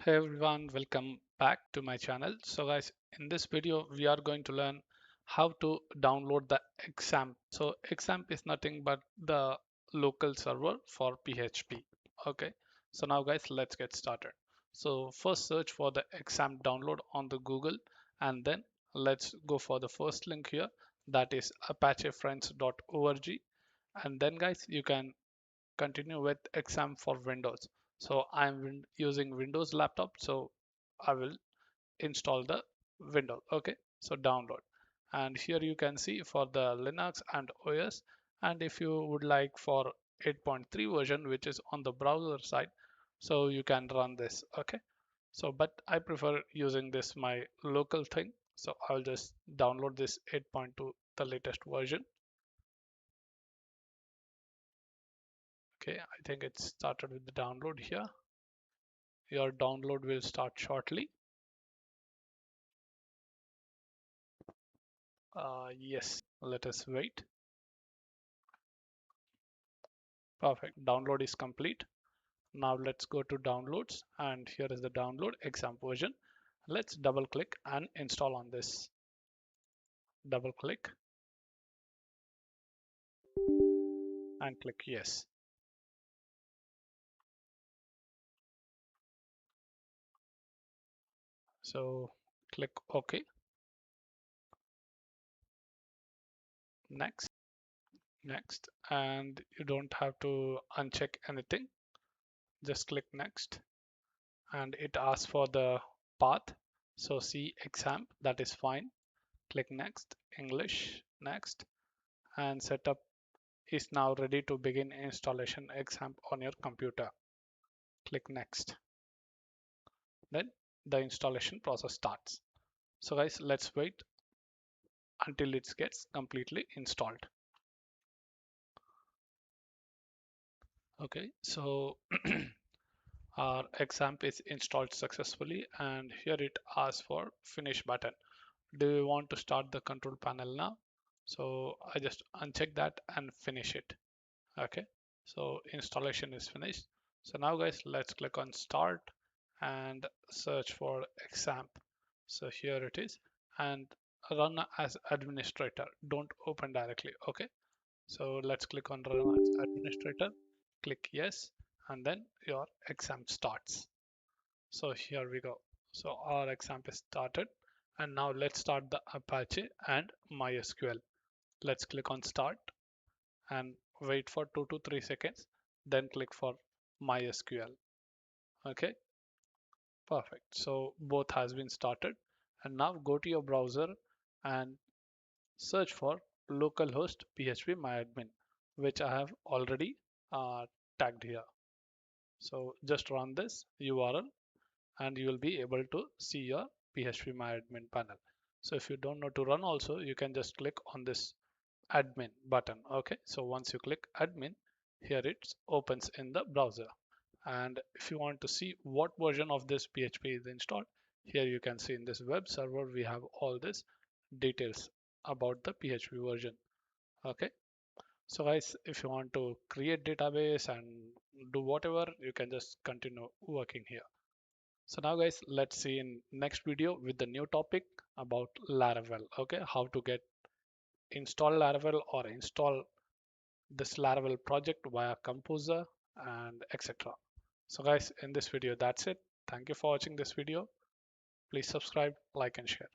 Hey everyone, welcome back to my channel. So guys, in this video we are going to learn how to download the XAMPP. So XAMPP is nothing but the local server for PHP. Okay, so now guys, let's get started. So first search for the XAMPP download on the Google, and then let's go for the first link here, that is apachefriends.org. And then guys, you can continue with exam for Windows. So I'm using Windows laptop, so I will install the Windows. Okay, so download. And here you can see for the Linux and OS. And if you would like for 8.3 version, which is on the browser side, so you can run this. Okay, so but I prefer using this my local thing. So I'll just download this 8.2, the latest version. Okay, I think it started with the download here. Your download will start shortly. Yes, let us wait. Perfect. Download is complete. Now let's go to downloads, and here is the download exam version. Let's double click and install on this. Double click and click yes. So click OK. Next, next, and you don't have to uncheck anything. Just click next, and it asks for the path. So see exam, that is fine. Click next, English, next, and setup is now ready to begin installation XAMPP on your computer. Click next. Then the installation process starts. So guys, let's wait until it gets completely installed. Okay, so our XAMPP is installed successfully, and here it asks for finish button. Do you want to start the control panel now? So I just uncheck that and finish it. Okay, so installation is finished. So now guys, let's click on start and search for XAMPP. So here it is, and run as administrator, don't open directly. Okay, so let's click on run as administrator, click yes, and then your XAMPP starts. So here we go. So our XAMPP is started, and now let's start the Apache and MySQL. Let's click on start and wait for 2 to 3 seconds, then click for MySQL. Okay, perfect. So both has been started, and now go to your browser and search for localhost PHP myadmin, which I have already tagged here. So just run this URL and you will be able to see your PHP myadmin panel. So if you don't know to run also, you can just click on this admin button. Okay, so once you click admin, here it opens in the browser. And if you want to see what version of this PHP is installed, here you can see in this web server we have all this details about the PHP version. Okay, so guys, if you want to create database and do whatever, you can just continue working here. So now guys, let's see in next video with the new topic about Laravel. Okay, how to get install Laravel or install this Laravel project via Composer and etc. So guys, in this video, that's it. Thank you for watching this video. Please subscribe, like and share.